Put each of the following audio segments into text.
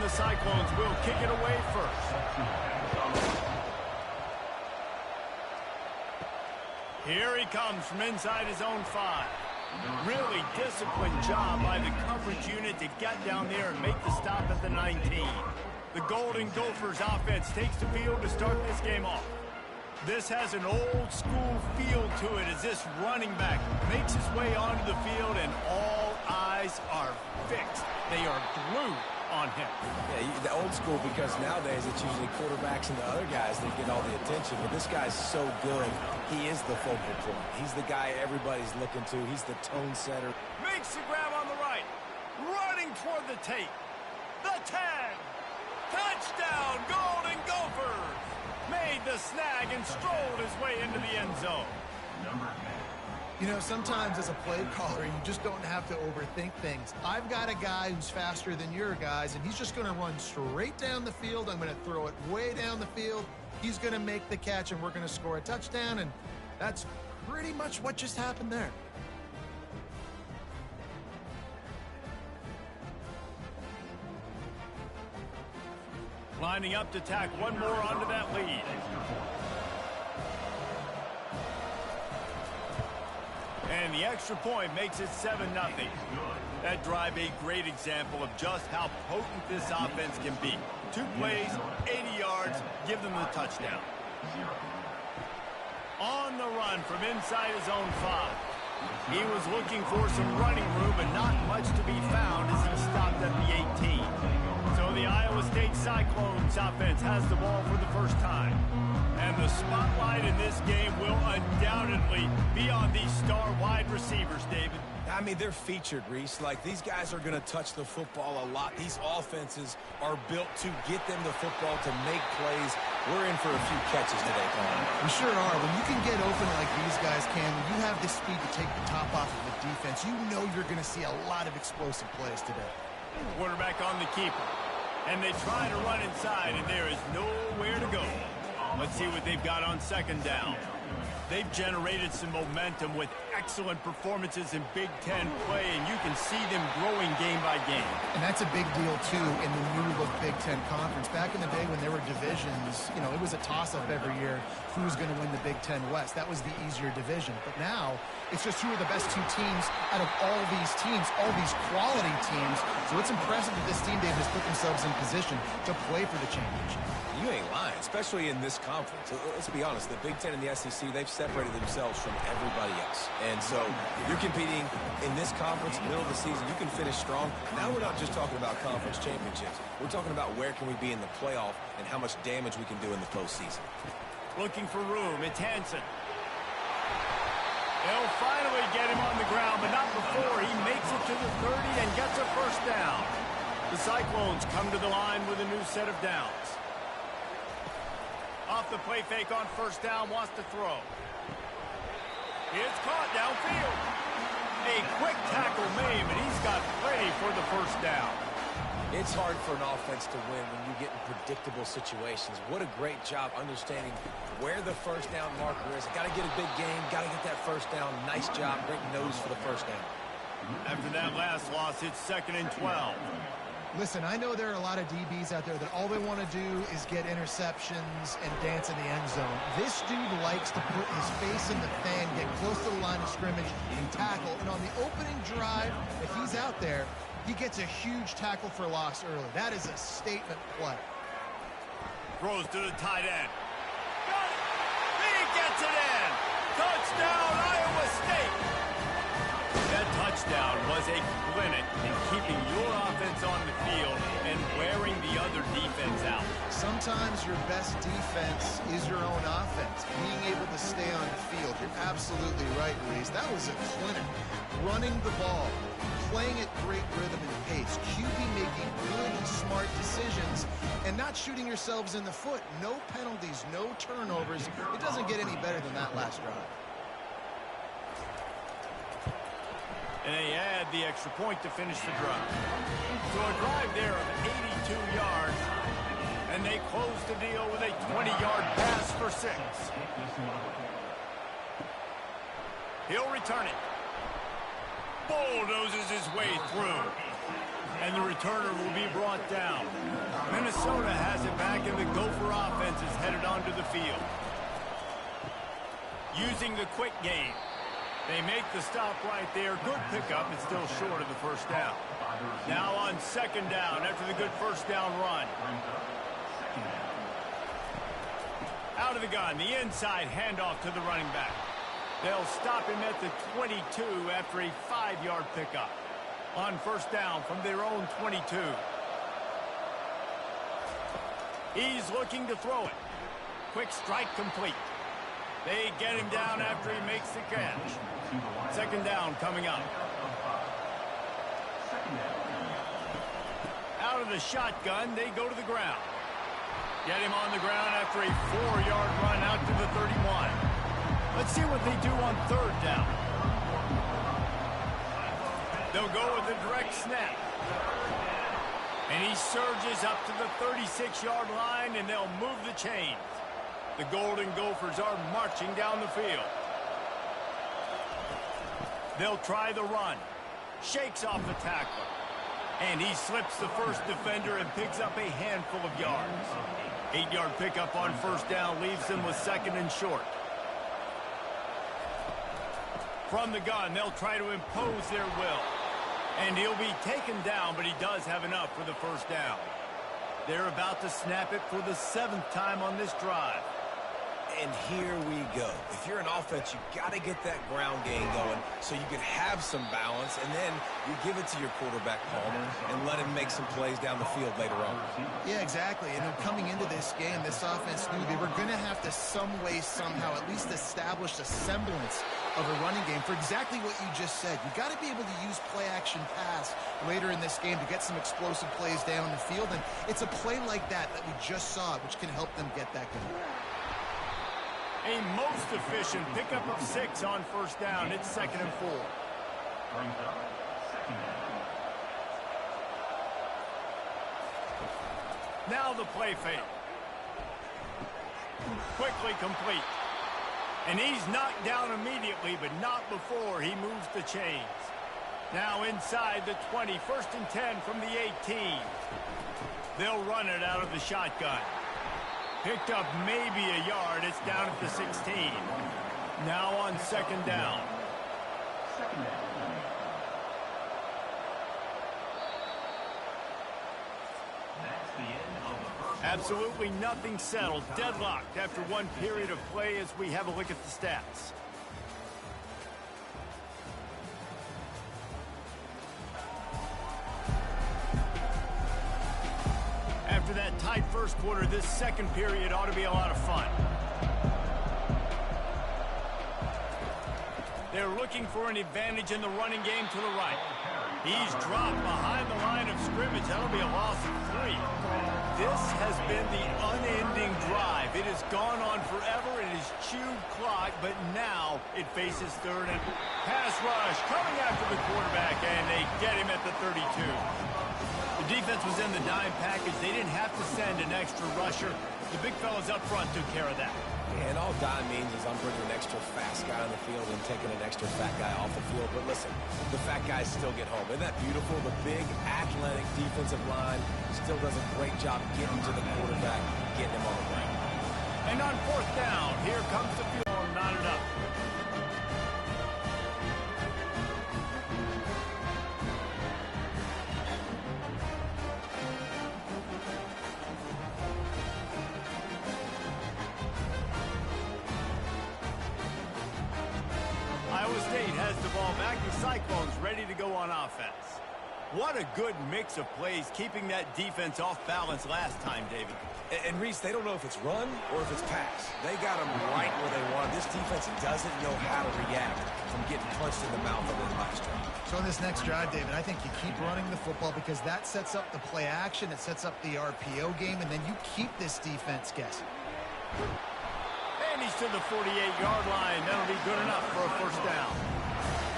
the Cyclones will kick it away first. Here he comes from inside his own 5. Really disciplined job by the coverage unit to get down there and make the stop at the 19. The Golden Gophers offense takes the field to start this game off. This has an old-school feel to it as this running back makes his way onto the field and all eyes are fixed. They are glued on him. Yeah, the old school, because nowadays it's usually quarterbacks and the other guys that get all the attention. But this guy's so good. He is the focal point. He's the guy everybody's looking to. He's the tone setter. Makes the grab on the right. Running toward the tape. The 10. Touchdown, Golden Gophers. Made the snag and strolled his way into the end zone. You know, sometimes as a play caller, you just don't have to overthink things. I've got a guy who's faster than your guys, and he's just going to run straight down the field. I'm going to throw it way down the field. He's going to make the catch, and we're going to score a touchdown, and that's pretty much what just happened there. Lining up to tack one more onto that lead. And the extra point makes it 7-0. That drive a great example of just how potent this offense can be. 2 plays, 80 yards, give them the touchdown. On the run from inside his own 5. He was looking for some running room, but not much to be found as he stopped at the 18. So the Iowa State Cyclones offense has the ball for the first time. And the spotlight in this game will undoubtedly be on these star wide receivers, David. I mean, they're featured, Reese. Like, these guys are going to touch the football a lot. These offenses are built to get them the football, to make plays. We're in for a few catches today, Colin. We sure are. When you can get open like these guys can, when you have the speed to take the top off of the defense, you know you're going to see a lot of explosive plays today. Quarterback on the keeper. And they try to run inside, and there is nowhere to go. Let's see what they've got on second down. They've generated some momentum with excellent performances in Big Ten play, and you can see them growing game by game. And that's a big deal, too, in the new look Big Ten Conference. Back in the day when there were divisions, you know, it was a toss-up every year who was going to win the Big Ten West. That was the easier division. But now, it's just who are the best 2 teams out of all these teams, all these quality teams. So it's impressive that this team, David, has put themselves in position to play for the championship. You ain't lying, especially in this conference. Let's be honest, the Big Ten and the SEC, they've separated themselves from everybody else. And so you're competing in this conference, middle of the season, you can finish strong. Now we're not just talking about conference championships. We're talking about where can we be in the playoff and how much damage we can do in the postseason. Looking for room, it's Hansen. They'll finally get him on the ground, but not before he makes it to the 30 and gets a first down. The Cyclones come to the line with a new set of downs. Off the play fake on first down, wants to throw. It's caught downfield. A quick tackle made, but he's got plenty for the first down. It's hard for an offense to win when you get in predictable situations. What a great job understanding where the first down marker is. Got to get a big game, got to get that first down. Nice job, great nose for the first down. After that last loss, it's 2nd and 12. Listen, I know there are a lot of DBs out there that all they want to do is get interceptions and dance in the end zone. This dude likes to put his face in the fan, get close to the line of scrimmage, and tackle. And on the opening drive, if he's out there, he gets a huge tackle for loss early. That is a statement play. Throws to the tight end. Got it! He gets it in! Touchdown, Iowa State! That touchdown was a clinic in keeping your offense on the field and wearing the other defense out. Sometimes your best defense is your own offense. Being able to stay on the field. You're absolutely right, Reese. That was a clinic. Running the ball, playing at great rhythm and pace, QB making good and smart decisions, and not shooting yourselves in the foot. No penalties, no turnovers. It doesn't get any better than that last drive. And they add the extra point to finish the drive. So a drive there of 82 yards, and they close the deal with a 20-yard pass for 6. He'll return it. Bulldozes his way through. And the returner will be brought down. Minnesota has it back, and the Gopher offense is headed onto the field. Using the quick game. They make the stop right there. Good pickup. It's still short of the first down. Now on second down after the good first down run. Out of the gun, the inside handoff to the running back. They'll stop him at the 22 after a 5-yard pickup. On first down from their own 22. He's looking to throw it. Quick strike complete. They get him down after he makes the catch. Second down coming up. Out of the shotgun, they go to the ground. Get him on the ground after a 4-yard run out to the 31. Let's see what they do on third down. They'll go with a direct snap. And he surges up to the 36-yard line, and they'll move the chains. The Golden Gophers are marching down the field. They'll try the run. Shakes off the tackler. And he slips the first defender and picks up a handful of yards. 8-yard pickup on first down leaves them with second and short. From the gun, they'll try to impose their will. And he'll be taken down, but he does have enough for the first down. They're about to snap it for the 7th time on this drive. And here we go. If you're an offense, you got to get that ground game going so you can have some balance, and then you give it to your quarterback, Palmer, and let him make some plays down the field later on. Yeah, exactly. And coming into this game, this offense knew they were going to have to some way, somehow, at least establish a semblance of a running game for exactly what you just said. You got to be able to use play-action pass later in this game to get some explosive plays down the field, and it's a play like that that we just saw, which can help them get that going. A most efficient pickup of 6 on first down. It's 2nd and 4. Now the play fake. Quickly complete. And he's knocked down immediately, but not before he moves the chains. Now inside the 20, 1st and 10 from the 18. They'll run it out of the shotgun. Picked up maybe a yard. It's down at the 16. Now on second down. Absolutely nothing settled. Deadlocked after one period of play as we have a look at the stats. After that tight first quarter, this second period ought to be a lot of fun. They're looking for an advantage in the running game to the right. He's dropped behind the line of scrimmage. That'll be a loss of 3. This has been the unending drive. It has gone on forever. It has chewed clock, but now it faces third and pass rush coming after the quarterback, and they get him at the 32. The defense was in the dime package. They didn't have to send an extra rusher. The big fellas up front took care of that. And all dime means is I'm bringing an extra fast guy on the field and taking an extra fat guy off the field. But listen, the fat guys still get home. Isn't that beautiful? The big, athletic defensive line still does a great job getting to the quarterback, getting him on the ground. And on fourth down, here comes the field goal, knotted up. Iowa State has the ball back. The Cyclones ready to go on offense. What a good mix of plays, keeping that defense off balance last time, David. And Reese, they don't know if it's run or if it's pass. They got them right where they want. This defense doesn't know how to react from getting punched in the mouth of it last drive. So in this next drive, David, I think you keep running the football because that sets up the play action, it sets up the RPO game, and then you keep this defense guessing. And he's to the 48-yard line. That'll be good enough for a first down.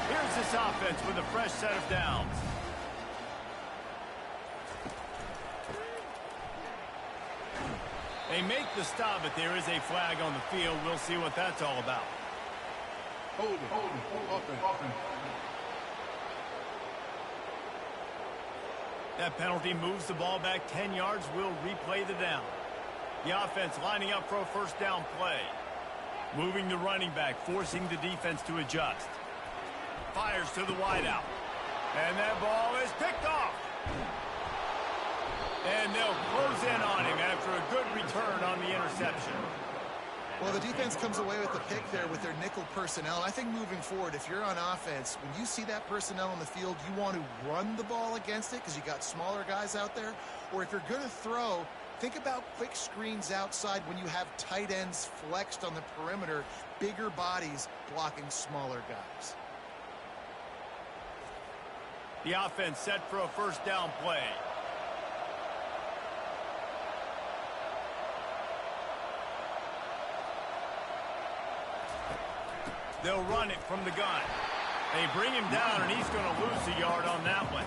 Here's this offense with a fresh set of downs. They make the stop, but there is a flag on the field. We'll see what that's all about. Hold it. That penalty moves the ball back 10 yards. We'll replay the down. The offense lining up for a first down play. Moving the running back, forcing the defense to adjust. Fires to the wideout. And that ball is picked off. And they'll close in on him after a good return on the interception. Well, the defense comes away with the pick there with their nickel personnel. I think moving forward, if you're on offense, when you see that personnel on the field, you want to run the ball against it because you got smaller guys out there. Or if you're going to throw, think about quick screens outside when you have tight ends flexed on the perimeter, bigger bodies blocking smaller guys. The offense set for a first down play. They'll run it from the gun. They bring him down, and he's going to lose a yard on that one.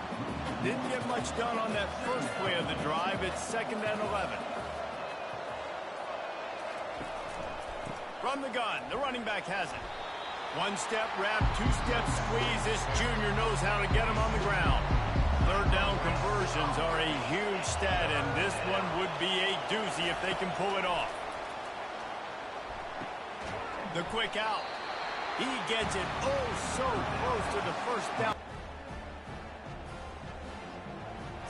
Didn't get much done on that first play of the drive. It's 2nd and 11. From the gun, the running back has it. One-step wrap, two-step squeeze. This junior knows how to get him on the ground. Third down conversions are a huge stat, and this one would be a doozy if they can pull it off. The quick out. He gets it oh so close to the first down.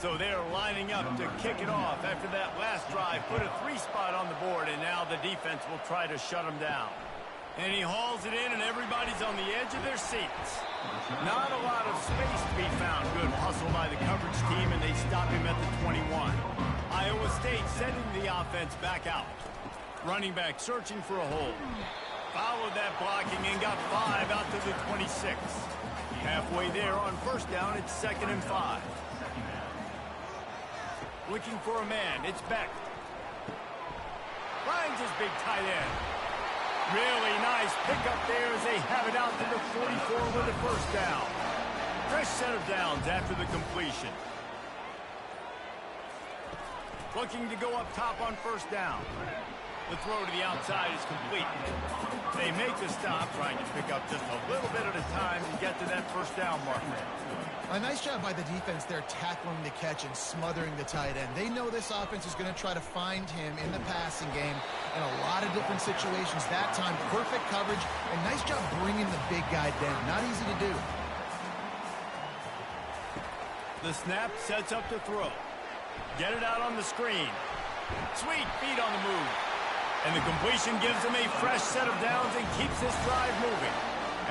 So they're lining up to kick it off after that last drive. Put a 3-spot on the board, and now the defense will try to shut him down. And he hauls it in, and everybody's on the edge of their seats. Not a lot of space to be found. Good hustle by the coverage team, and they stop him at the 21. Iowa State sending the offense back out. Running back searching for a hole. Followed that blocking and got 5 out to the 26. Halfway there on first down, it's 2nd and 5. Looking for a man, it's Beck. Finds his big tight end. Really nice pickup there as they have it out to the 44 with a first down. Fresh set of downs after the completion. Looking to go up top on first down. The throw to the outside is complete. They make the stop, trying to pick up just a little bit at a time to get to that first down marker. A nice job by the defense there tackling the catch and smothering the tight end. They know this offense is going to try to find him in the passing game in a lot of different situations. That time, perfect coverage, and nice job bringing the big guy down. Not easy to do. The snap sets up to throw. Get it out on the screen. Sweet feet on the move. And the completion gives them a fresh set of downs and keeps this drive moving.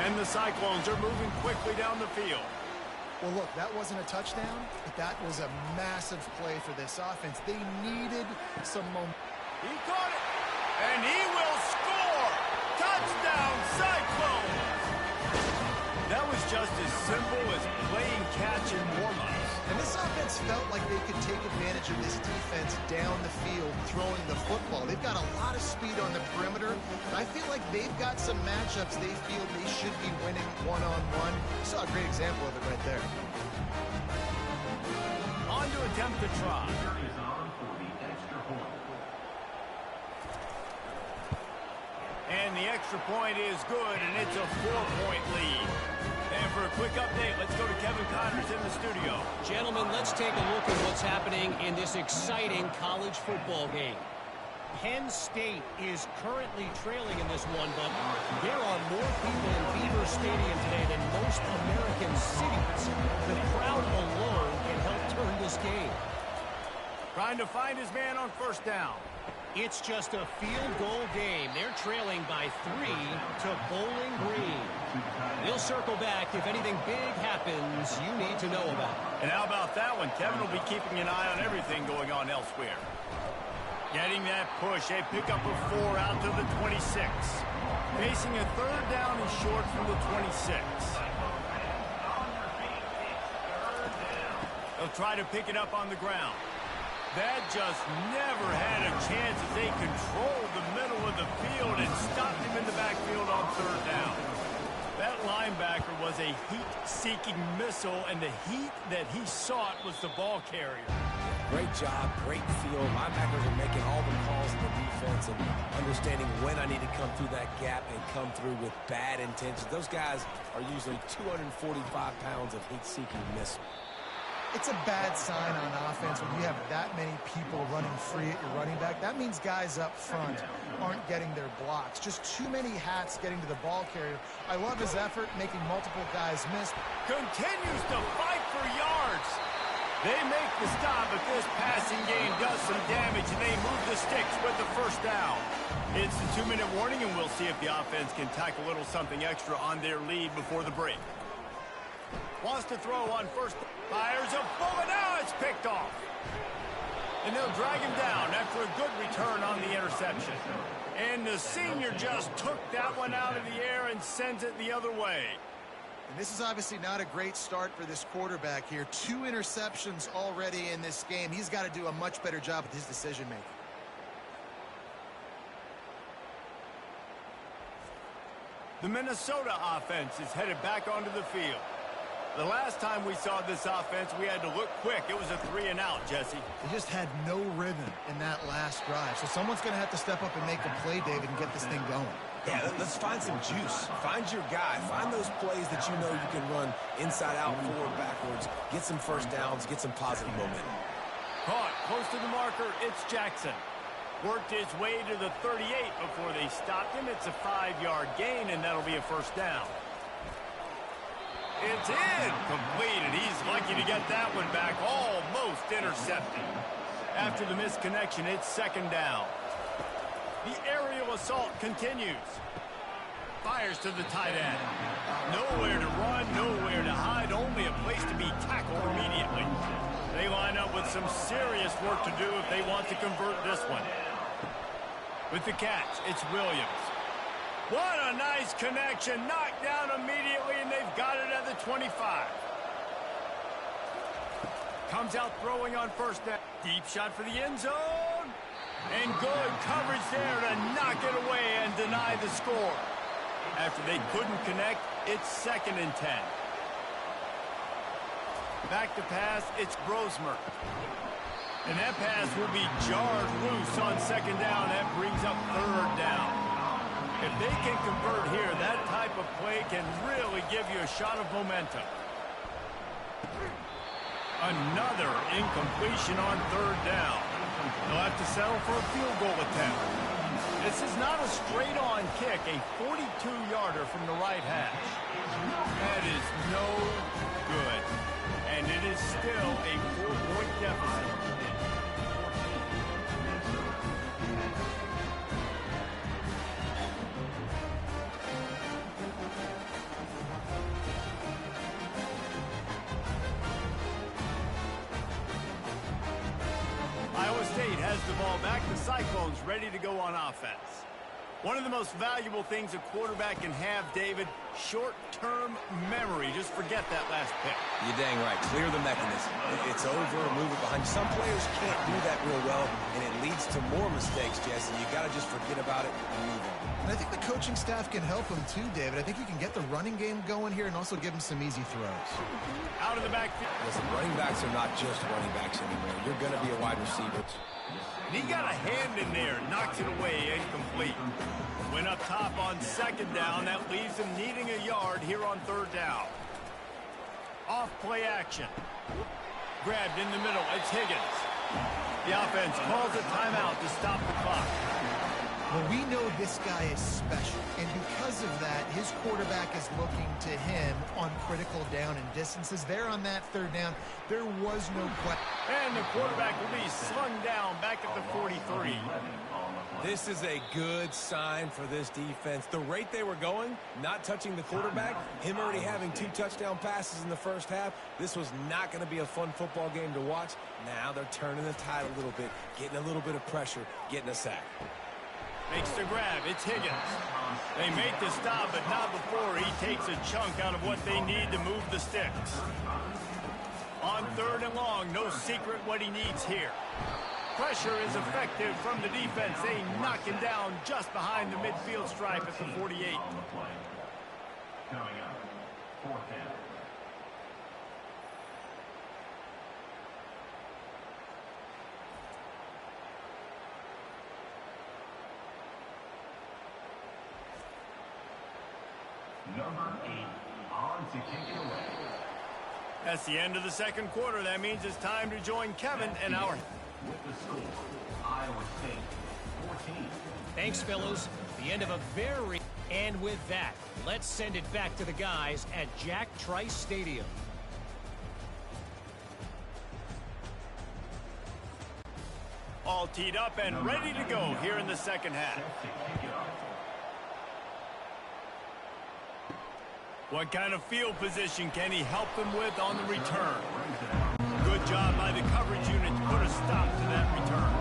And the Cyclones are moving quickly down the field. Well, look, that wasn't a touchdown, but that was a massive play for this offense. They needed some momentum. He caught it, and he will score! Touchdown, Cyclones! That was just as simple as playing catch in warm-ups. And this offense felt like they could take advantage of this defense down the field throwing the football. They've got a lot of speed on the perimeter. I feel like they've got some matchups they feel they should be winning one-on-one. Saw a great example of it right there. On to attempt the try. And the extra point is good, and it's a 4-point lead. And for a quick update, let's go to Kevin Connors in the studio. Gentlemen, let's take a look at what's happening in this exciting college football game. Penn State is currently trailing in this one, but there are more people in Beaver Stadium today than most American cities. The crowd alone can help turn this game. Trying to find his man on first down. It's just a field goal game. They're trailing by 3 to Bowling Green. They'll circle back if anything big happens you need to know about. And how about that one? Kevin will be keeping an eye on everything going on elsewhere. Getting that push, a pickup of 4 out to the 26. Facing a third down and short from the 26. They'll try to pick it up on the ground. That just never had a chance as they controlled the middle of the field and stopped him in the backfield on third down. That linebacker was a heat-seeking missile, and the heat that he sought was the ball carrier. Great job, great field. Linebackers are making all the calls in the defense and understanding when I need to come through that gap and come through with bad intentions. Those guys are usually 245 pounds of heat-seeking missile. It's a bad sign on offense when you have that many people running free at your running back. That means guys up front aren't getting their blocks. Just too many hats getting to the ball carrier. I love his effort, making multiple guys miss. Continues to fight for yards. They make the stop, but this passing game does some damage, and they move the sticks with the first down. It's the 2-minute warning, and we'll see if the offense can tack a little something extra on their lead before the break. Wants to throw on first. Fires a bullet. Now it's picked off. And they'll drag him down after a good return on the interception. And the senior just took that one out of the air and sends it the other way. And this is obviously not a great start for this quarterback here. 2 interceptions already in this game. He's got to do a much better job with his decision-making. The Minnesota offense is headed back onto the field. The last time we saw this offense, we had to look quick. It was a 3-and-out, Jesse. They just had no rhythm in that last drive. So someone's going to have to step up and make a play, David, and get this thing going. Yeah, let's find some juice. Find your guy. Find those plays that you know you can run inside out, forward, backwards. Get some first downs. Get some positive momentum. Caught close to the marker. It's Jackson. Worked his way to the 38 before they stopped him. It's a 5-yard gain, and that'll be a first down. It's incomplete, and he's lucky to get that one back. Almost intercepted. After the misconnection, it's second down. The aerial assault continues. Fires to the tight end. Nowhere to run, nowhere to hide, only a place to be tackled immediately. They line up with some serious work to do if they want to convert this one. With the catch, it's Williams. What a nice connection. Knocked down immediately, and they've got it at the 25. Comes out throwing on first down. Deep shot for the end zone. And good coverage there to knock it away and deny the score. After they couldn't connect, it's 2nd and 10. Back to pass, it's Brosmer. And that pass will be jarred loose on 2nd down. That brings up 3rd down. If they can convert here, that type of play can really give you a shot of momentum. Another incompletion on 3rd down. They'll have to settle for a field goal attempt. This is not a straight-on kick, a 42-yarder from the right hash. That is no good. And it is still a 4-point deficit. Iowa State has the ball back. The Cyclones ready to go on offense. One of the most valuable things a quarterback can have, David, short-term memory. Just forget that last pick. You're dang right. Clear the mechanism. It's over, move it behind you. Some players can't do that real well, and it leads to more mistakes, Jesse. You got to just forget about it and move on. And I think the coaching staff can help him too, David. I think you can get the running game going here and also give him some easy throws. Out of the backfield. Listen, running backs are not just running backs anymore. You're going to be a wide receiver. He got a hand in there, knocks it away, incomplete. Went up top on 2nd down. That leaves him needing a yard here on 3rd down. Off play action. Grabbed in the middle. It's Higgins. The offense calls a timeout to stop the clock. Well, we know this guy is special, and because of that, his quarterback is looking to him on critical down and distances. There on that 3rd down, there was no question. And the quarterback will be slung down back at the 43. This is a good sign for this defense. The rate they were going, not touching the quarterback, him already having 2 touchdown passes in the first half, this was not going to be a fun football game to watch. Now they're turning the tide a little bit, getting a little bit of pressure, getting a sack. Makes the grab. It's Higgins. They make the stop, but not before he takes a chunk out of what they need to move the sticks. On 3rd and long, no secret what he needs here. Pressure is effective from the defense. They knock him down just behind the midfield stripe at the 48. Coming up, 4th down. Number 8 on to kick it away. That's the end of the second quarter. That means it's time to join Kevin and our... Thanks, fellas. The end of a very... And with that, let's send it back to the guys at Jack Trice Stadium. All teed up and ready to go here in the second half. What kind of field position can he help them with on the return? Good job by the coverage unit to put a stop to that return.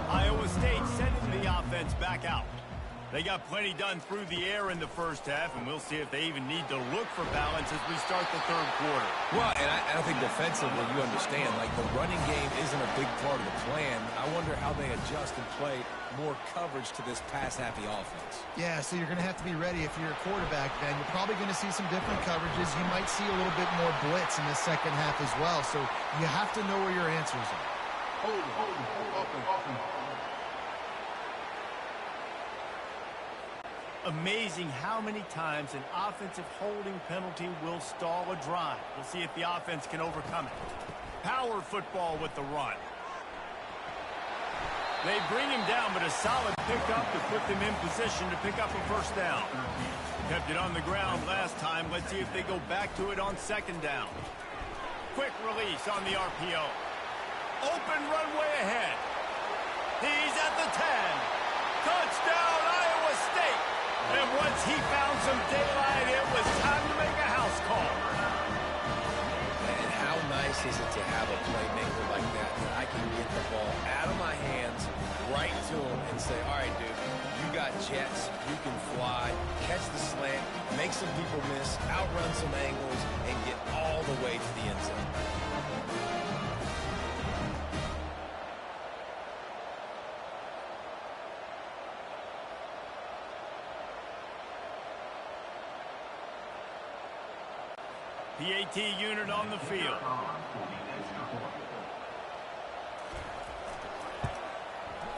Iowa State sending the offense back out. They got plenty done through the air in the first half, and we'll see if they even need to look for balance as we start the third quarter. Well, and I think defensively, you understand, like the running game isn't a big part of the plan. I wonder how they adjust and play more coverage to this pass-happy offense. Yeah, so you're going to have to be ready if you're a quarterback, then. You're probably going to see some different coverages. You might see a little bit more blitz in the second half as well, so you have to know where your answers are. Amazing how many times an offensive holding penalty will stall a drive. We'll see if the offense can overcome it. Power football with the run. They bring him down, but a solid pickup to put them in position to pick up a first down. Kept it on the ground last time. Let's see if they go back to it on second down. Quick release on the RPO. Open runway ahead. He's at the 10. Touchdown, Iowa State. And once he found some daylight, it was time to make a house call. And how nice is it to have a playmaker like that I can get the ball out of my hands, right to him, and say, all right, dude, you got jets, you can fly, catch the slant, make some people miss, outrun some angles, and get all the way to the end zone. PAT unit on the field.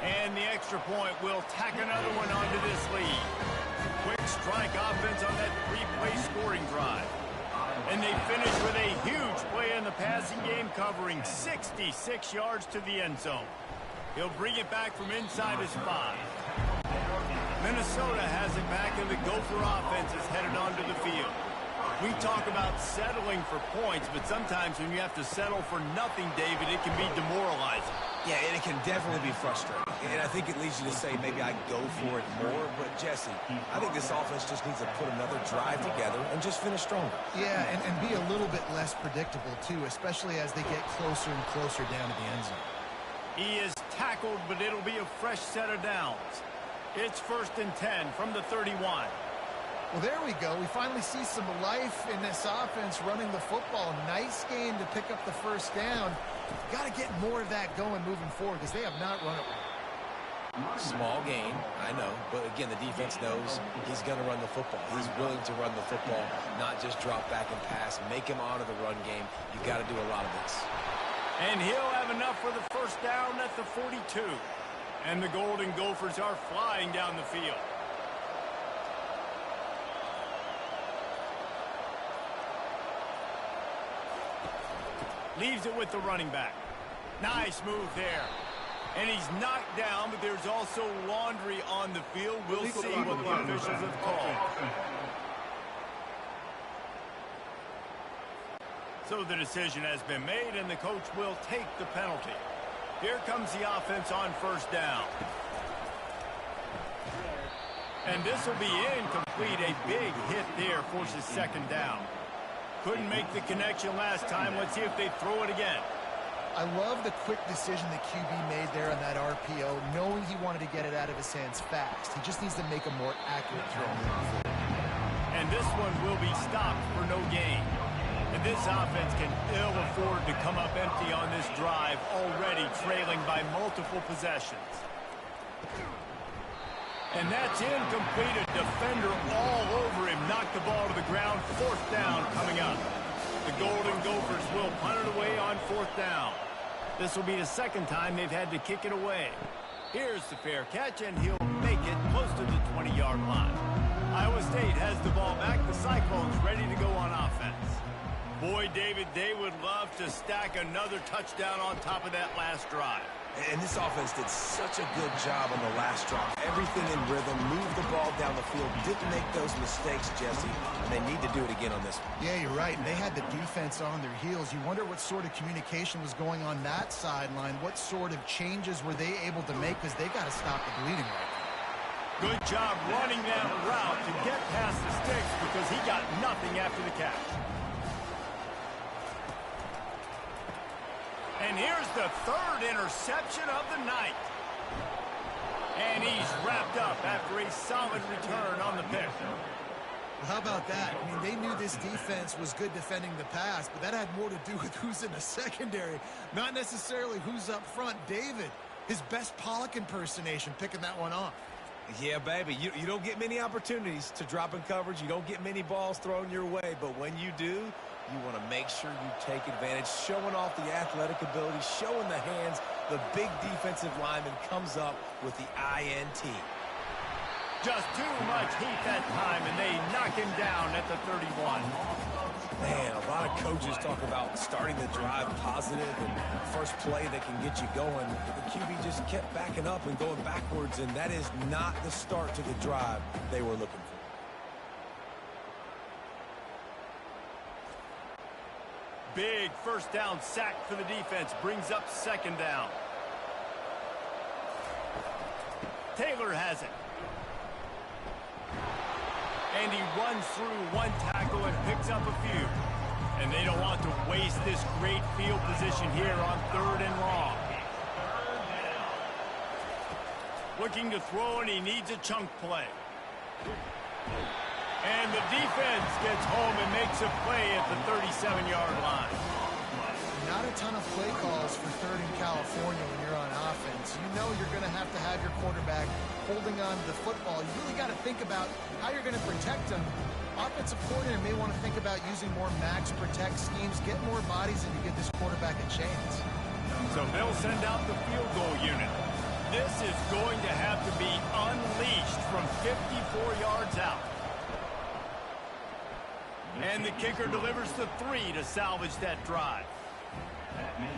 And the extra point will tack another one onto this lead. Quick strike offense on that three-play scoring drive. And they finish with a huge play in the passing game, covering 66 yards to the end zone. He'll bring it back from inside his 5. Minnesota has it back, and the Gopher offense is headed onto the field. We talk about settling for points, but sometimes when you have to settle for nothing, David, it can be demoralizing. Yeah, and it can definitely be frustrating. And I think it leads you to say maybe I go for it more. But, Jesse, I think this offense just needs to put another drive together and just finish stronger. Yeah, and be a little bit less predictable, too, especially as they get closer and closer down to the end zone. He is tackled, but it'll be a fresh set of downs. It's 1st and 10 from the 31. Well, there we go. We finally see some life in this offense running the football. Nice game to pick up the first down. Got to get more of that going moving forward because they have not run it well. Small gain, I know. But, again, the defense knows he's going to run the football. He's willing to run the football, not just drop back and pass. Make him honor the run game. You got to do a lot of this. And he'll have enough for the first down at the 42. And the Golden Gophers are flying down the field. Leaves it with the running back. Nice move there. And he's knocked down, but there's also laundry on the field. We'll see what the officials have called. So the decision has been made, and the coach will take the penalty. Here comes the offense on first down. And this will be incomplete. A big hit there forces second down. Couldn't make the connection last time. Let's see if they throw it again. I love the quick decision the QB made there on that RPO, knowing he wanted to get it out of his hands fast. He just needs to make a more accurate throw. And this one will be stopped for no gain. And this offense can ill afford to come up empty on this drive, already trailing by multiple possessions. And that's incomplete. A defender all over him. Knocked the ball to the ground. Fourth down coming up. The Golden Gophers will punt it away on fourth down. This will be the second time they've had to kick it away. Here's the fair catch, and he'll make it close to the 20-yard line. Iowa State has the ball back. The Cyclones ready to go on offense. Boy, David, they would love to stack another touchdown on top of that last drive. And this offense did such a good job on the last drive. Everything in rhythm, moved the ball down the field, didn't make those mistakes, Jesse, and they need to do it again on this one. Yeah, you're right. And they had the defense on their heels. You wonder what sort of communication was going on that sideline. What sort of changes were they able to make, because they got to stop the bleeding right now. Good job running that route to get past the sticks because he got nothing after the catch. And here's the third interception of the night. And he's wrapped up after a solid return on the pick. Well, how about that? I mean, they knew this defense was good defending the pass, but that had more to do with who's in the secondary, not necessarily who's up front. David, his best Pollock impersonation, picking that one off. Yeah, baby, you don't get many opportunities to drop in coverage. You don't get many balls thrown your way, but when you do, you want to make sure you take advantage, showing off the athletic ability, showing the hands. The big defensive lineman comes up with the INT. Just too much heat that time, and they knock him down at the 31. Man, a lot of coaches talk about starting the drive positive and first play that can get you going. The QB just kept backing up and going backwards, and that is not the start to the drive they were looking for. Big first down sack for the defense brings up second down. Taylor has it. And he runs through one tackle and picks up a few. And they don't want to waste this great field position here on 3rd and long. Looking to throw, and he needs a chunk play. And the defense gets home and makes a play at the 37-yard line. Not a ton of play calls for 3rd and California when you're on offense. You know you're going to have your quarterback holding on to the football. You really got to think about how you're going to protect him. Offensive coordinator may want to think about using more max protect schemes, get more bodies, and to give this quarterback a chance. So they'll send out the field goal unit. This is going to have to be unleashed from 54 yards out. And the kicker delivers the 3 to salvage that drive.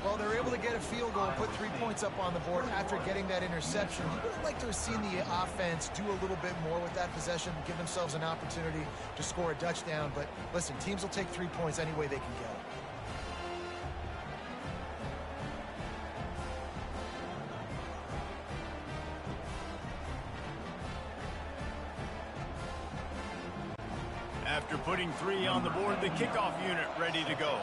Well, they're able to get a field goal and put 3 points up on the board after getting that interception. You would like to have seen the offense do a little bit more with that possession, give themselves an opportunity to score a touchdown. But listen, teams will take 3 points any way they can get it. After putting 3 on the board, the kickoff unit ready to go.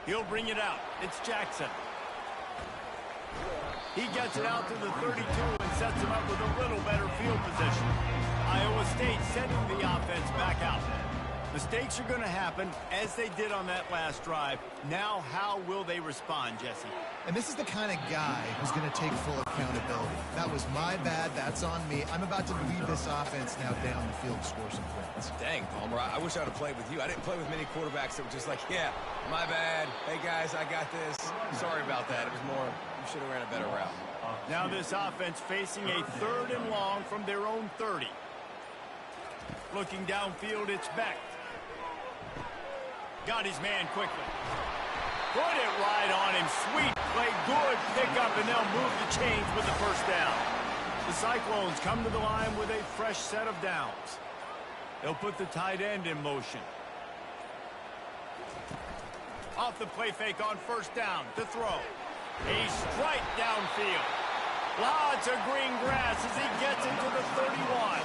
He'll bring it out. It's Jackson. He gets it out to the 32 and sets him up with a little better field position. Iowa State sending the offense back out. Mistakes are going to happen, as they did on that last drive. Now, how will they respond, Jesse? And this is the kind of guy who's going to take full accountability. That was my bad. That's on me. I'm about to lead this offense now down the field and score some points. Dang, Palmer, I wish I would have played with you. I didn't play with many quarterbacks that were just like, yeah, my bad. Hey, guys, I got this. Sorry about that. It was more, you should have ran a better route. Now this offense facing a 3rd and long from their own 30. Looking downfield, it's Beck. Got his man quickly. Put it right on him. Sweet play. Good pickup, and they'll move the chains with the first down. The Cyclones come to the line with a fresh set of downs. They'll put the tight end in motion. Off the play fake on first down to throw. A strike downfield. Lots of green grass as he gets into the 31.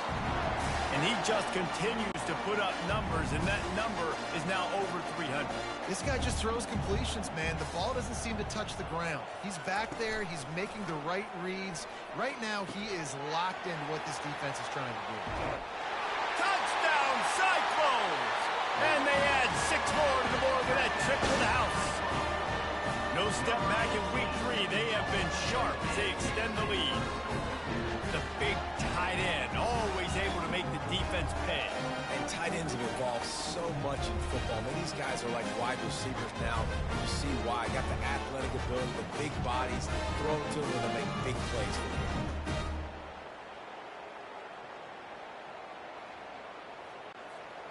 And he just continues to put up numbers, and that number is now over 300. This guy just throws completions, man. The ball doesn't seem to touch the ground. He's back there. He's making the right reads. Right now, he is locked into what this defense is trying to do. Touchdown, Cyclones! And they add 6 more to the board with that trip to the house. No step back in week 3. They have been sharp as they extend the lead. The big tight end, always able to make the defense pay. And tight ends have evolved so much in football. I mean, these guys are like wide receivers now. You see why. Got the athletic ability, the big bodies, throw it to them and make big plays for them.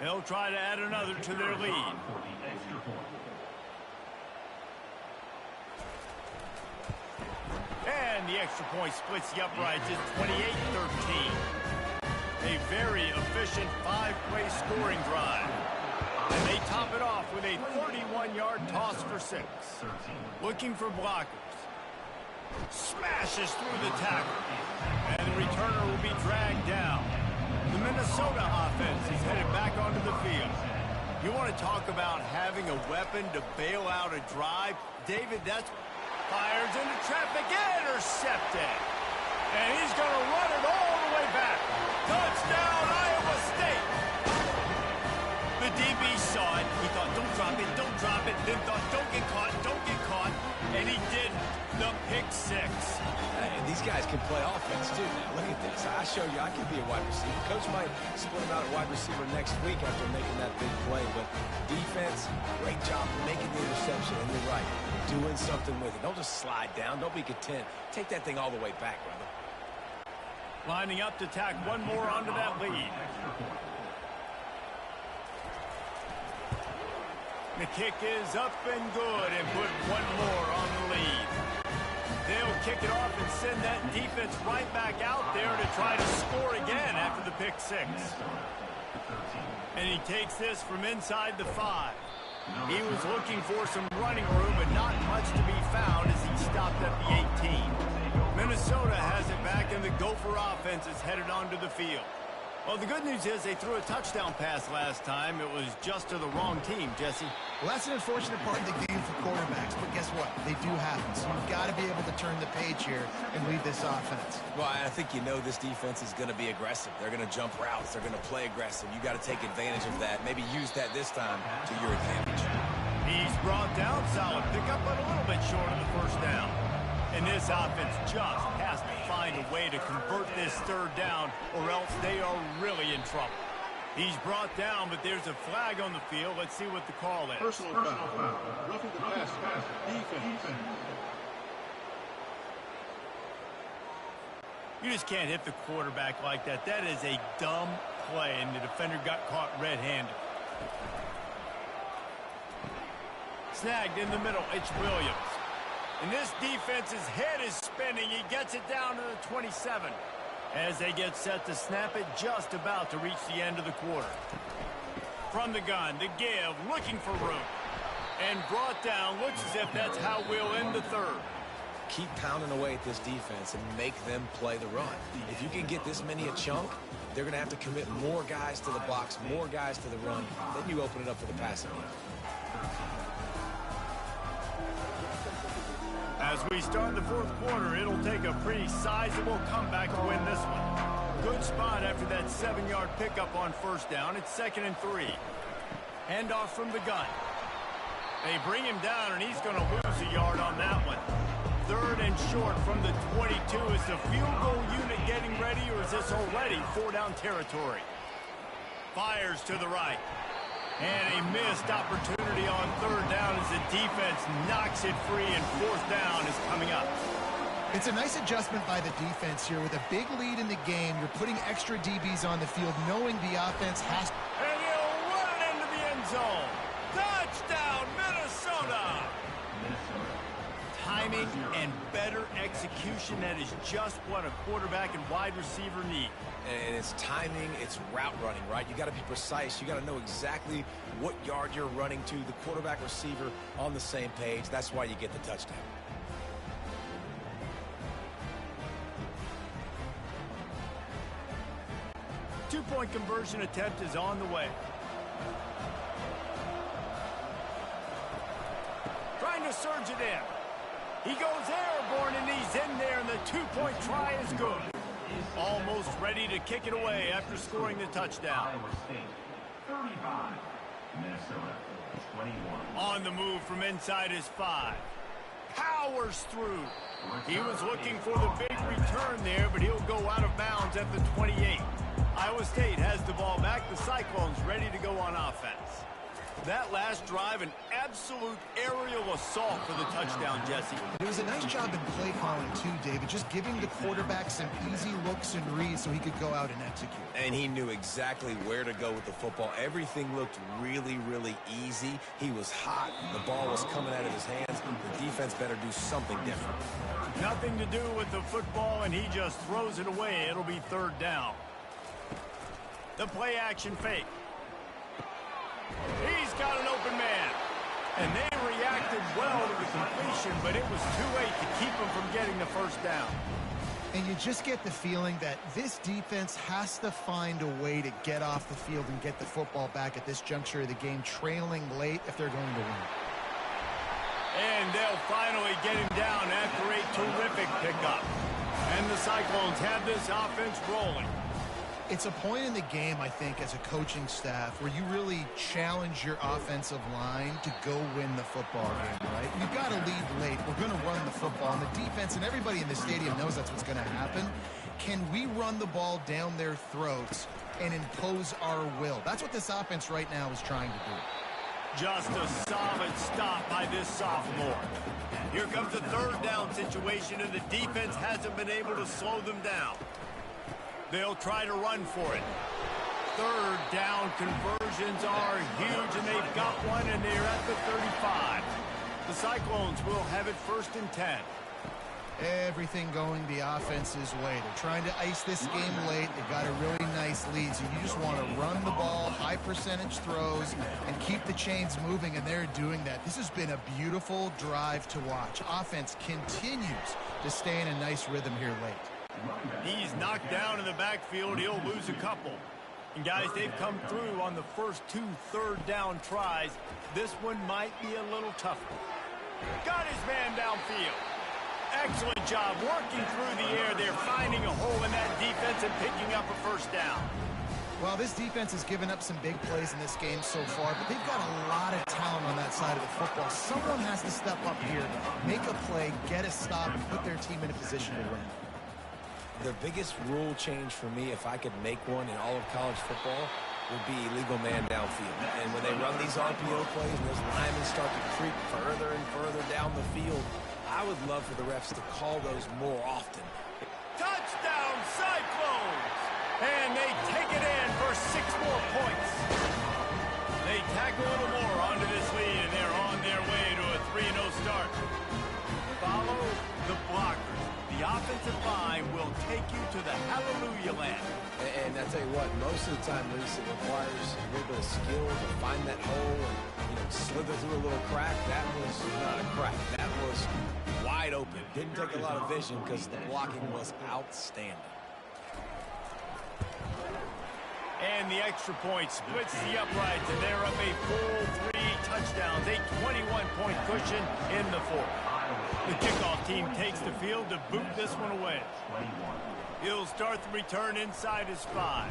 They'll try to add another to their lead. And the extra point splits the uprights. It's 28-13. A very efficient 5-play scoring drive. And they top it off with a 31-yard toss for 6. Looking for blockers. Smashes through the tackle. And the returner will be dragged down. The Minnesota offense is headed back onto the field. You want to talk about having a weapon to bail out a drive? David, that's fires into traffic, intercepted. And he's going to run it all the way back. Touchdown, Iowa State. The DB saw it. He thought, don't drop it. Then thought, don't get caught. And he did the pick 6. Hey, these guys can play offense, too. Now, look at this. I showed you I can be a wide receiver. Coach might split him out at wide receiver next week after making that big play. But defense, great job making the interception. And you're right, doing something with it. Don't just slide down. Don't be content. Take that thing all the way back, brother. Lining up to tack one more onto that lead. The kick is up and good and put one more on the lead. They'll kick it off and send that defense right back out there to try to score again after the pick 6. And he takes this from inside the 5. He was looking for some running room, but not much to be found as he stopped at the 18. Minnesota has it back, and the Gopher offense is headed onto the field. Well, the good news is they threw a touchdown pass last time. It was just to the wrong team, Jesse. Well, that's an unfortunate part of the game for quarterbacks, but guess what? They do happen, so you've got to be able to turn the page here and lead this offense. Well, I think you know this defense is going to be aggressive. They're going to jump routes. They're going to play aggressive. You got to take advantage of that. Maybe use that this time to your advantage. He's brought down, solid pickup, but a little bit short of the first down. And this offense just has to find a way to convert this 3rd down, or else they are really in trouble. He's brought down, but there's a flag on the field. Let's see what the call is. Personal foul. Roughing the pass. Defense. You just can't hit the quarterback like that. That is a dumb play, and the defender got caught red-handed. Snagged in the middle, it's Williams. And this defense's head is spinning. He gets it down to the 27. As they get set to snap it, just about to reach the end of the quarter. From the gun, the give, looking for room. And brought down, looks as if that's how we'll end the 3rd. Keep pounding away at this defense and make them play the run. If you can get this many a chunk, they're going to have to commit more guys to the box, more guys to the run. Then you open it up for the passing game. As we start the 4th quarter, it'll take a pretty sizable comeback to win this one. Good spot after that 7-yard pickup on 1st down. It's 2nd and 3. Handoff from the gun. They bring him down, and he's going to lose a yard on that one. 3rd and short from the 22. Is the field goal unit getting ready, or is this already 4-down territory? Fires to the right. And a missed opportunity on 3rd down as the defense knocks it free, and 4th down is coming up. It's a nice adjustment by the defense here. With a big lead in the game, you're putting extra DBs on the field, knowing the offense has... And he'll run it into the end zone. Touchdown, Minnesota! Timing and better execution, that is just what a quarterback and wide receiver need. And it's timing, it's route running, right? You got to be precise. You got to know exactly what yard you're running to. The quarterback, receiver on the same page. That's why you get the touchdown. Two-point conversion attempt is on the way. Trying to surge it in. He goes airborne, and he's in there, and the 2-point try is good. Almost ready to kick it away after scoring the touchdown. 35, Minnesota 21. On the move from inside his 5. Powers through. He was looking for the big return there, but he'll go out of bounds at the 28. Iowa State has the ball back. The Cyclones ready to go on offense. That last drive, an absolute aerial assault for the touchdown, Jesse. It was a nice job in play calling, too, David, just giving the quarterback some easy looks and reads so he could go out and execute. And he knew exactly where to go with the football. Everything looked really, really easy. He was hot. The ball was coming out of his hands. The defense better do something different. Nothing to do with the football, and he just throws it away. It'll be third down. The play action fake. He's got an open man. And they reacted well to the completion, but it was too late to keep him from getting the first down. And you just get the feeling that this defense has to find a way to get off the field and get the football back at this juncture of the game, trailing late if they're going to win. And they'll finally get him down after a terrific pickup. And the Cyclones have this offense rolling. It's a point in the game, I think, as a coaching staff where you really challenge your offensive line to go win the football game, right? You've got to lead late. We're going to run the football. And the defense and everybody in the stadium knows that's what's going to happen. Can we run the ball down their throats and impose our will? That's what this offense right now is trying to do. Just a solid stop by this sophomore. Here comes a third down situation, and the defense hasn't been able to slow them down. They'll try to run for it. Third down conversions are huge, and they've got one, and they're at the 35. The Cyclones will have it 1st and 10. Everything going the offense's way. They're trying to ice this game late. They've got a really nice lead, so you just want to run the ball, high percentage throws, and keep the chains moving, and they're doing that. This has been a beautiful drive to watch. Offense continues to stay in a nice rhythm here late. He's knocked down in the backfield. He'll lose a couple. And, guys, they've come through on the first 2 third-down tries. This one might be a little tougher. Got his man downfield. Excellent job working through the air. They're finding a hole in that defense and picking up a first down. Well, this defense has given up some big plays in this game so far, but they've got a lot of talent on that side of the football. Someone has to step up here, make a play, get a stop, and put their team in a position to win. The biggest rule change for me, if I could make one in all of college football, would be illegal man downfield. And when they run these RPO plays and those linemen start to creep further and further down the field, I would love for the refs to call those more often. Touchdown, Cyclones! And they take it in for 6 more points. They tack a little more onto this lead, and they're on their way to a 3-0 start. Follow the blockers. The offensive line will take you to the hallelujah land. And I tell you what, most of the time, Reese, it requires a little bit of skill to find that hole and slither through a little crack. That was not a crack. That was wide open. Didn't take a lot of vision because the blocking was outstanding. And the extra point splits the uprights, and they're up a full 3 touchdowns, a 21-point cushion in the 4th. The kickoff team takes the field to boot this one away. He'll start the return inside his 5.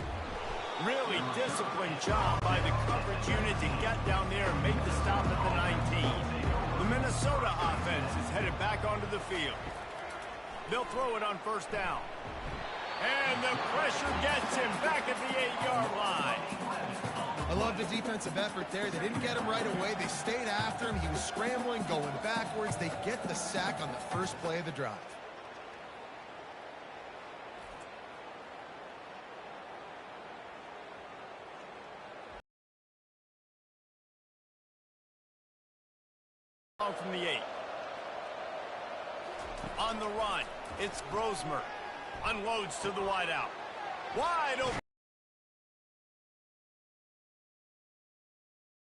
Really disciplined job by the coverage unit to get down there and make the stop at the 19. The Minnesota offense is headed back onto the field. They'll throw it on 1st down. And the pressure gets him back at the 8-yard line. I love the defensive effort there. They didn't get him right away. They stayed after him. He was scrambling, going backwards. They get the sack on the first play of the drive. From the 8. On the run, it's Brosmer. Unloads to the wideout. Wide open.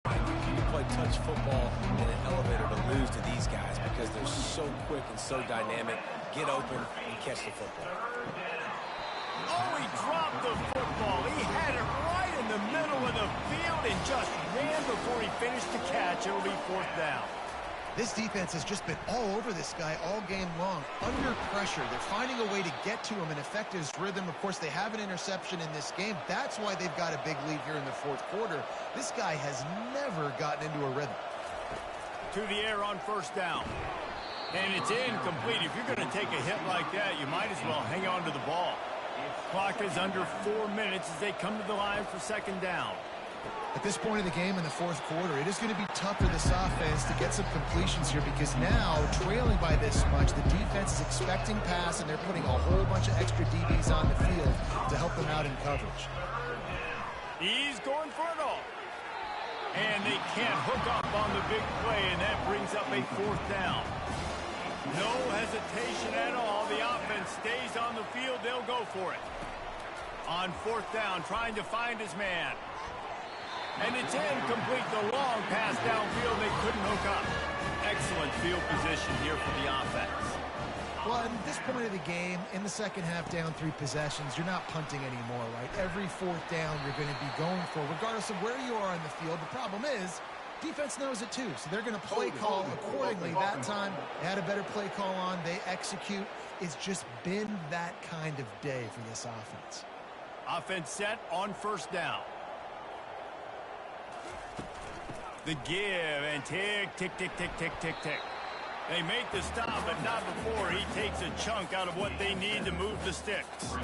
You play touch football in an elevator to lose to these guys because they're so quick and so dynamic. Get open and catch the football. Oh, he dropped the football. He had it right in the middle of the field and just ran before he finished the catch. It'll be 4th down. This defense has just been all over this guy all game long. Under pressure, they're finding a way to get to him and affect his rhythm. Of course, they have an interception in this game. That's why they've got a big lead here in the 4th quarter. This guy has never gotten into a rhythm. To the air on 1st down. And it's incomplete. If you're going to take a hit like that, you might as well hang on to the ball. Clock is under 4 minutes as they come to the line for 2nd down. At this point of the game in the fourth quarter, it is going to be tough for this offense to get some completions here because now, trailing by this much, the defense is expecting pass, and they're putting a whole bunch of extra DBs on the field to help them out in coverage. He's going for it all. And they can't hook up on the big play, and that brings up a fourth down. No hesitation at all. The offense stays on the field. They'll go for it. On fourth down, trying to find his man. And it's incomplete. The long pass downfield, they couldn't hook up. Excellent field position here for the offense. Well, at this point of the game, in the second half, down 3 possessions, you're not punting anymore, right? Every fourth down you're going to be going for, regardless of where you are on the field. The problem is, defense knows it too, so they're going to play call accordingly. That time, they had a better play call on. They execute. It's just been that kind of day for this offense. Offense set on first down. The give and tick, tick, tick, tick, tick, tick, tick. They make the stop, but not before he takes a chunk out of what they need to move the sticks.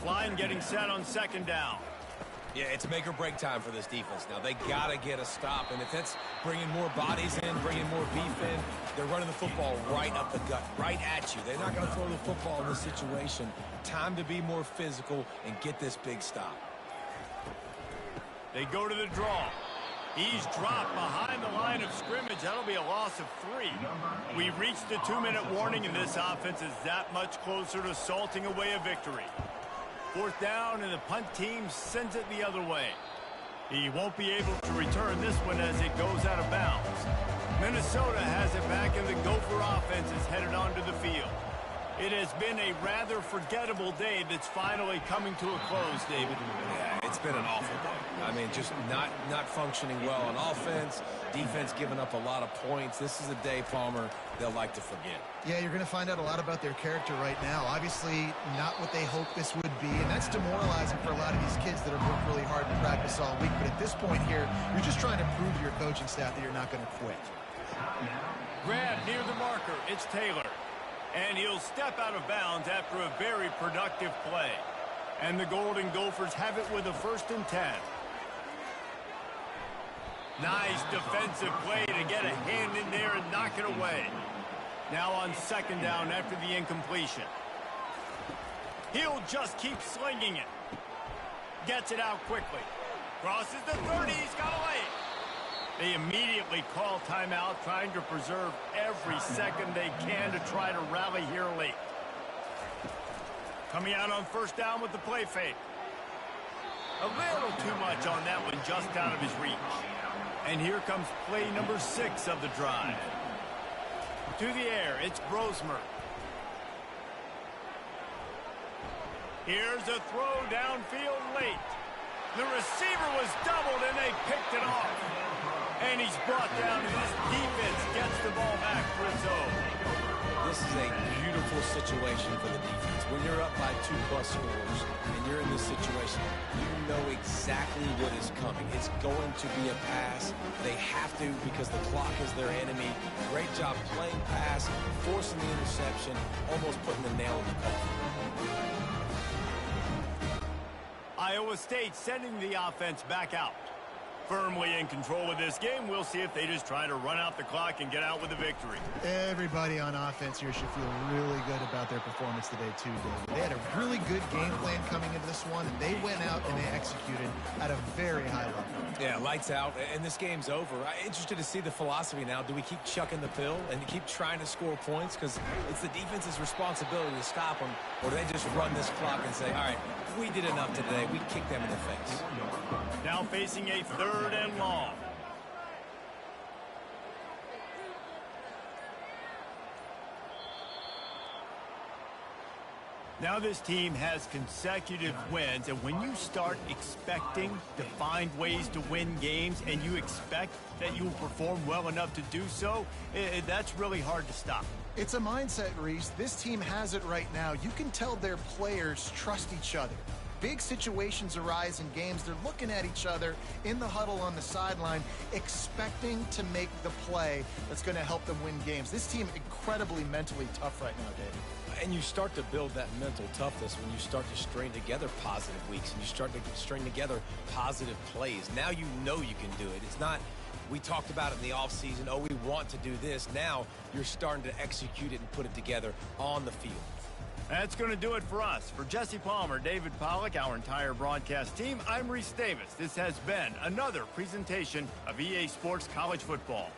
Line getting set on second down. Yeah, it's make or break time for this defense now. They got to get a stop, and if that's bringing more bodies in, bringing more beef in, they're running the football right up the gut, right at you. They're not going to throw the football in this situation. Time to be more physical and get this big stop. They go to the draw. He's dropped behind the line of scrimmage. That'll be a loss of 3. We reached the 2-minute warning, and this offense is that much closer to salting away a victory. Fourth down, and the punt team sends it the other way. He won't be able to return this one as it goes out of bounds. Minnesota has it back, and the Gopher offense is headed onto the field. It has been a rather forgettable day that's finally coming to a close, David. Yeah, it's been an awful day. I mean, just not functioning well on offense, defense giving up a lot of points. This is a day, Palmer, they'll like to forget. Yeah, you're going to find out a lot about their character right now. Obviously, not what they hoped this would be, and that's demoralizing for a lot of these kids that have worked really hard in practice all week. But at this point here, you're just trying to prove to your coaching staff that you're not going to quit. Grab near the marker. It's Taylor. And he'll step out of bounds after a very productive play. And the Golden Gophers have it with a 1st and 10. Nice defensive play to get a hand in there and knock it away. Now on second down after the incompletion. He'll just keep slinging it. Gets it out quickly. Crosses the 30. He's got a lane. They immediately call timeout, trying to preserve every second they can to try to rally here late. Coming out on first down with the play fake. A little too much on that one, just out of his reach. And here comes play number 6 of the drive. To the air, it's Brosmer. Here's a throw downfield late. The receiver was doubled, and they picked it off. And he's brought down, and this defense gets the ball back for its own. This is a beautiful situation for the defense. When you're up by 2+ scores and you're in this situation, you know exactly what is coming. It's going to be a pass. They have to because the clock is their enemy. Great job playing pass, forcing the interception, almost putting the nail in the coffin. Iowa State sending the offense back out. Firmly in control of this game. We'll see if they just try to run out the clock and get out with a victory. Everybody on offense here should feel really good about their performance today, too, David. They had a really good game plan coming into this one, and they went out and they executed at a very high level. Yeah, lights out, and this game's over. I'm interested to see the philosophy now. Do we keep chucking the pill and keep trying to score points? Because it's the defense's responsibility to stop them, or do they just run this clock and say, all right, we did enough today. We kicked them in the face. Now facing a 3rd and long. Now this team has consecutive wins, and when you start expecting to find ways to win games and you expect that you will perform well enough to do so, that's really hard to stop. It's a mindset, Reese. This team has it right now. You can tell their players trust each other. Big situations arise in games. They're looking at each other in the huddle on the sideline, expecting to make the play that's going to help them win games. This team incredibly mentally tough right now, David. And you start to build that mental toughness when you start to string together positive weeks and you start to string together positive plays. Now you know you can do it. It's not, we talked about it in the offseason, oh, we want to do this. Now you're starting to execute it and put it together on the field. That's going to do it for us. For Jesse Palmer, David Pollack, our entire broadcast team, I'm Reese Davis. This has been another presentation of EA Sports College Football.